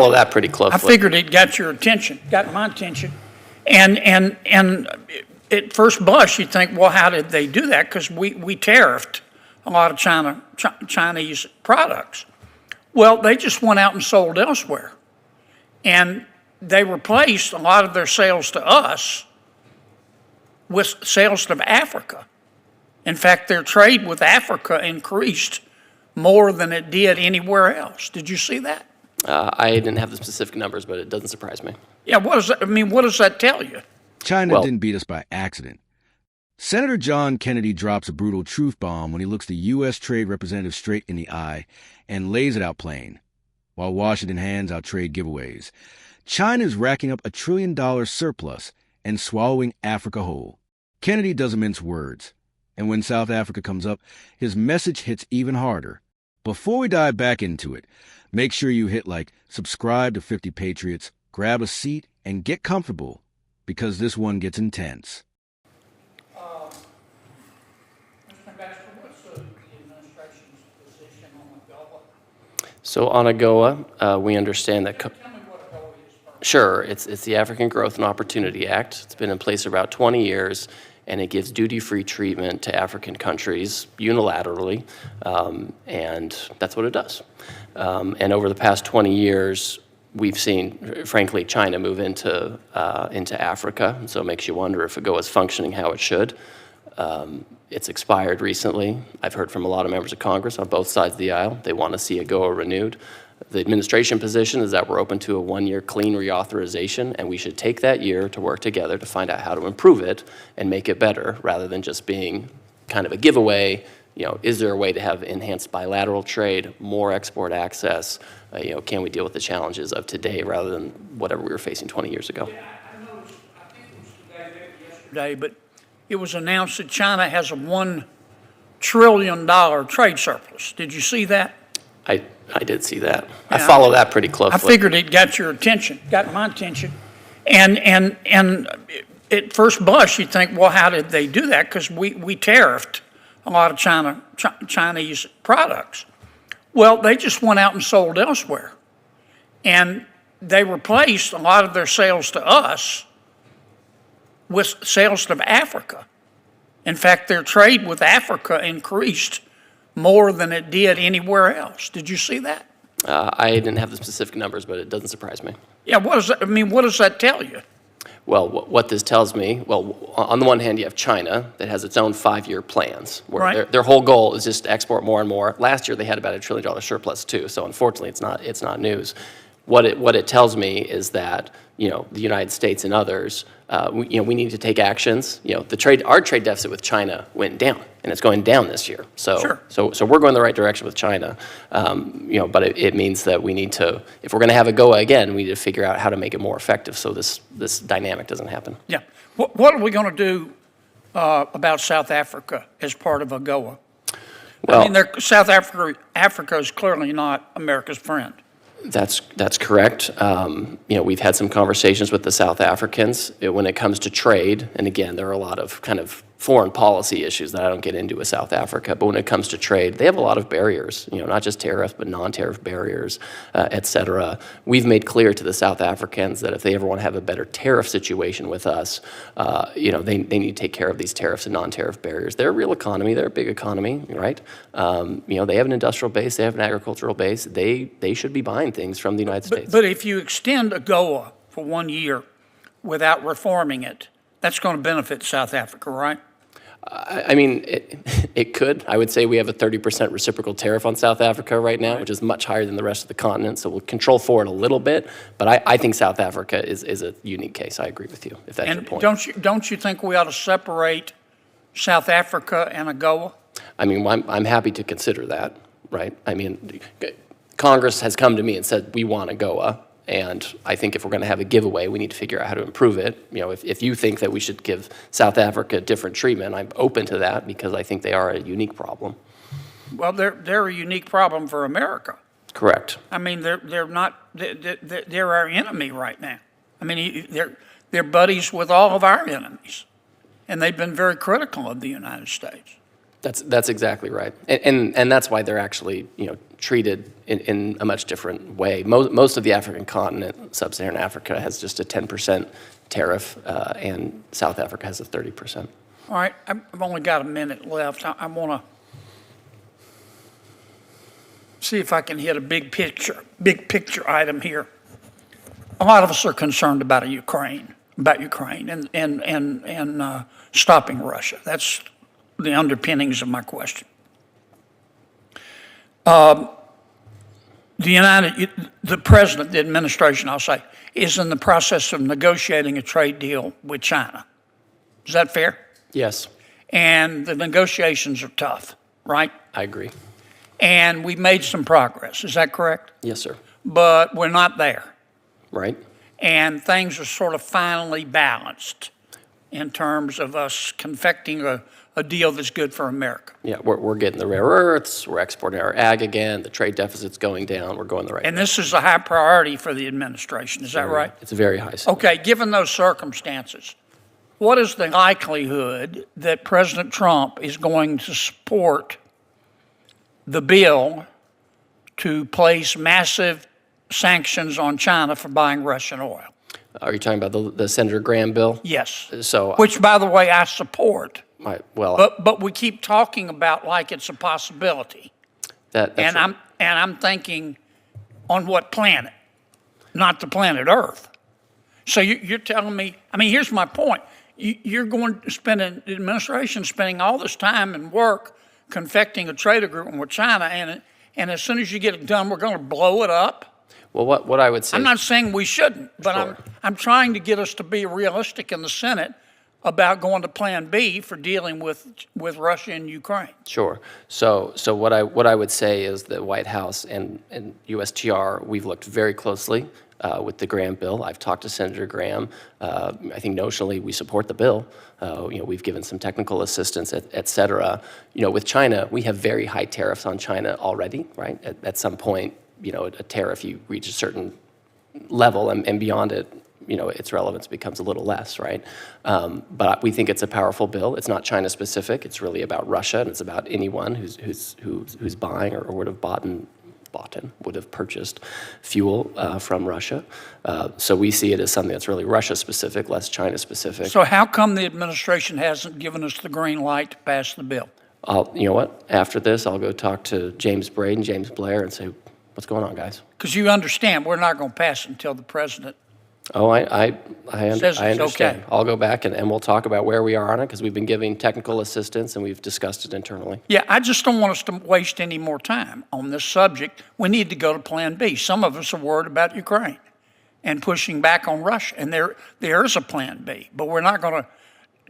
Follow that pretty closely. I figured it got your attention, got my attention. And at first blush, you think, well, how did they do that? Because we tariffed a lot of Chinese products. Well, they just went out and sold elsewhere. And they replaced a lot of their sales to us with sales to Africa. In fact, their trade with Africa increased more than it did anywhere else. Did you see that? I didn't have the specific numbers, but it doesn't surprise me. Yeah, what does that, I mean, what does that tell you? China didn't beat us by accident. Senator John Kennedy drops a brutal truth bomb when he looks the U.S. Trade Representative straight in the eye and lays it out plain, while Washington hands out trade giveaways. China is racking up $1 trillion surplus and swallowing Africa whole. Kennedy doesn't mince words, and when South Africa comes up, his message hits even harder. Before we dive back into it, make sure you hit subscribe to 50 Patriots, grab a seat, and get comfortable, because this one gets intense. Mr. Ambassador, what's the administration's position on AGOA? So on AGOA, we understand that... Tell me what AGOA is first. Sure, it's the African Growth and Opportunity Act. It's been in place for about 20 years, and it gives duty-free treatment to African countries unilaterally, and that's what it does. And over the past 20 years, we've seen, frankly, China move into Africa, and so it makes you wonder if AGOA is functioning how it should. It's expired recently. I've heard from a lot of members of Congress on both sides of the aisle. They want to see AGOA renewed. The administration position is that we're open to a one-year clean reauthorization, and we should take that year to work together to find out how to improve it and make it better, rather than just being kind of a giveaway. You know, is there a way to have enhanced bilateral trade, more export access? Can we deal with the challenges of today rather than whatever we were facing 20 years ago? Yeah, I noticed, I think it was today, maybe yesterday, but it was announced that China has a $1 trillion trade surplus. Did you see that? I did see that. Yeah, I follow that pretty closely. I figured it got your attention, got my attention. And at first blush, you think, well, how did they do that? Because we tariffed a lot of Chinese products. Well, they just went out and sold elsewhere. And they replaced a lot of their sales to us with sales to Africa. In fact, their trade with Africa increased more than it did anywhere else. Did you see that? I didn't have the specific numbers, but it doesn't surprise me. Yeah, what does that, I mean, what does that tell you? Well, what this tells me, well, on the one hand, you have China that has its own 5-year plans, where Right. their whole goal is just to export more and more. Last year, they had about $1 trillion surplus too, so unfortunately, it's not news. What it tells me is that, the United States and others, we need to take actions. Our trade deficit with China went down, and it's going down this year. So, Sure. so we're going the right direction with China. But it means that we need to, if we're going to have AGOA again, we need to figure out how to make it more effective so this dynamic doesn't happen. Yeah. What are we going to do about South Africa as part of AGOA? Well, I mean, South Africa is clearly not America's friend. That's correct. We've had some conversations with the South Africans when it comes to trade, and again, there are a lot of kind of foreign policy issues that I don't get into with South Africa, but when it comes to trade, they have a lot of barriers, not just tariffs, but non-tariff barriers, et cetera. We've made clear to the South Africans that if they ever want to have a better tariff situation with us, they need to take care of these tariffs and non-tariff barriers. They're a real economy, they're a big economy, right? They have an industrial base, they have an agricultural base, they should be buying things from the United States. But if you extend AGOA for 1 year without reforming it, that's going to benefit South Africa, right? I mean, it could. I would say we have a 30% reciprocal tariff on South Africa right now, which is much higher than the rest of the continent. So we'll control for it a little bit. But I think South Africa is a unique case. I agree with you, if that's your point. Don't you think we ought to separate South Africa and AGOA? I mean, I'm happy to consider that, right? I mean, Congress has come to me and said, we want AGOA. And I think if we're going to have a giveaway, we need to figure out how to improve it. If you think that we should give South Africa different treatment, I'm open to that because I think they are a unique problem. Well, they're a unique problem for America. Correct. I mean, they're our enemy right now. I mean, they're buddies with all of our enemies, and they've been very critical of the United States. That's exactly right, and that's why they're actually treated in a much different way. Most of the African continent, sub-Saharan Africa, has just a 10% tariff, and South Africa has a 30%. All right, I've only got a minute left. I want to see if I can hit a big picture item here. A lot of us are concerned about Ukraine and stopping Russia. That's the underpinnings of my question. The president, the administration, I'll say, is in the process of negotiating a trade deal with China. Is that fair? Yes, And the negotiations are tough, right? I agree. And we've made some progress. Is that correct? Yes, sir. But we're not there. Right. And things are sort of finally balanced in terms of us confecting a deal that's good for America. Yeah, we're getting the rare earths, we're exporting our ag again, the trade deficit's going down, we're going the right way. And this is a high priority for the administration. Is that right? It's very high. Okay, given those circumstances, what is the likelihood that President Trump is going to support the bill to place massive sanctions on China for buying Russian oil? Are you talking about the Senator Graham bill? Yes. So, Which, by the way, I support. well, But we keep talking about like it's a possibility. that's And I'm thinking, on what planet? Not the planet Earth. So you're telling me, I mean, here's my point. You're going to spend, the administration spending all this time and work confecting a trade agreement with China, and as soon as you get it done, we're going to blow it up. well, what I would say. I'm not saying we shouldn't, but Sure. I'm trying to get us to be realistic in the Senate about going to Plan B for dealing with Russia and Ukraine. Sure. So what I would say is the White House and USTR, we've looked very closely with the Graham bill. I've talked to Senator Graham. I think notionally we support the bill. We've given some technical assistance, et cetera. With China, we have very high tariffs on China already, right? At some point, a tariff, you reach a certain level, and beyond it, its relevance becomes a little less, right? But we think it's a powerful bill. It's not China specific. It's really about Russia, and it's about anyone who's buying or would have purchased fuel from Russia. So we see it as something that's really Russia specific, less China specific. So how come the administration hasn't given us the green light to pass the bill? You know what? After this, I'll go talk to James Braden, James Blair, and say, what's going on, guys? Because you understand, we're not going to pass it until the president Oh, I says it's understand. okay. I'll go back and we'll talk about where we are on it, because we've been giving technical assistance and we've discussed it internally. Yeah, I just don't want us to waste any more time on this subject. We need to go to Plan B. Some of us are worried about Ukraine and pushing back on Russia, and there is a Plan B, but we're not going to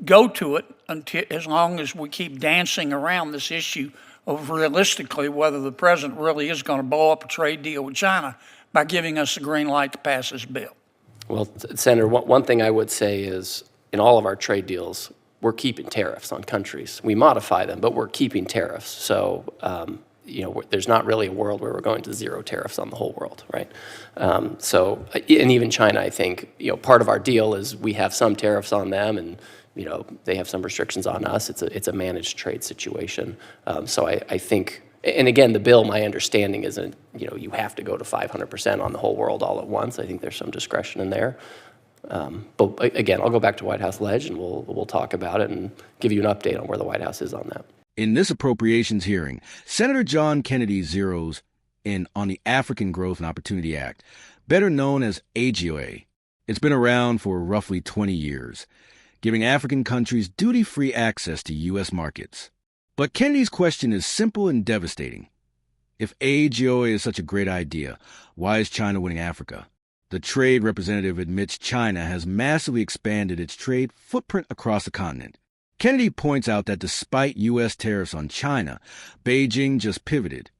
go to it until, as long as we keep dancing around this issue of realistically whether the president really is going to blow up a trade deal with China by giving us the green light to pass this bill. Well, Senator, one thing I would say is in all of our trade deals, we're keeping tariffs on countries. We modify them, but we're keeping tariffs. So, there's not really a world where we're going to zero tariffs on the whole world, right? And even China, I think, part of our deal is we have some tariffs on them, and they have some restrictions on us. It's a managed trade situation. So I think. And again, the bill, my understanding isn't, you have to go to 500% on the whole world all at once. I think there's some discretion in there. But again, I'll go back to White House Ledge and we'll talk about it and give you an update on where the White House is on that. In this appropriations hearing, Senator John Kennedy zeroes in on the African Growth and Opportunity Act, better known as AGOA. It's been around for roughly 20 years, giving African countries duty-free access to U.S. markets. But Kennedy's question is simple and devastating. If AGOA is such a great idea, why is China winning Africa? The trade representative admits China has massively expanded its trade footprint across the continent. Kennedy points out that despite U.S. tariffs on China, Beijing just pivoted,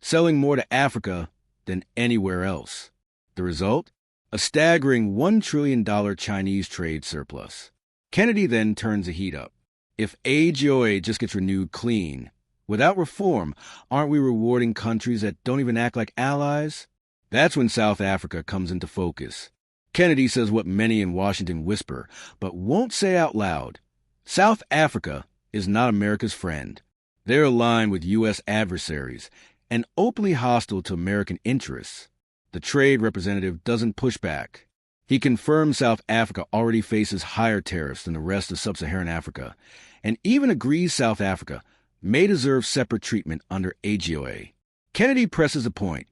selling more to Africa than anywhere else. The result? A staggering $1 trillion Chinese trade surplus. Kennedy then turns the heat up. If AGOA just gets renewed clean, without reform, aren't we rewarding countries that don't even act like allies? That's when South Africa comes into focus. Kennedy says what many in Washington whisper, but won't say out loud. South Africa is not America's friend. They're aligned with U.S. adversaries and openly hostile to American interests. The trade representative doesn't push back. He confirms South Africa already faces higher tariffs than the rest of sub-Saharan Africa, and even agrees South Africa may deserve separate treatment under AGOA. Kennedy presses a point.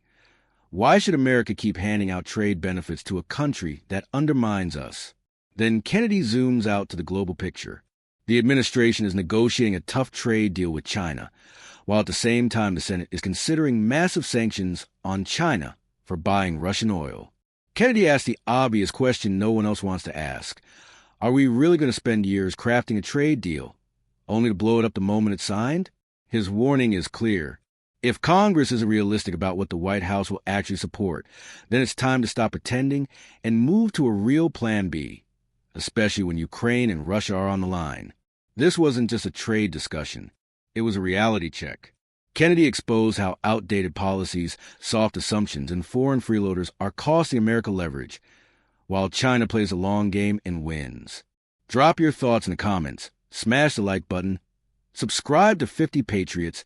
Why should America keep handing out trade benefits to a country that undermines us? Then Kennedy zooms out to the global picture. The administration is negotiating a tough trade deal with China, while at the same time the Senate is considering massive sanctions on China for buying Russian oil. Kennedy asked the obvious question no one else wants to ask. Are we really going to spend years crafting a trade deal, only to blow it up the moment it's signed? His warning is clear. If Congress isn't realistic about what the White House will actually support, then it's time to stop pretending and move to a real Plan B, especially when Ukraine and Russia are on the line. This wasn't just a trade discussion. It was a reality check. Kennedy exposed how outdated policies, soft assumptions, and foreign freeloaders are costing America leverage, while China plays a long game and wins. Drop your thoughts in the comments, smash the like button, subscribe to 50 Patriots,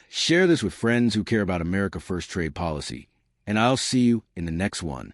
share this with friends who care about America First trade policy, and I'll see you in the next one.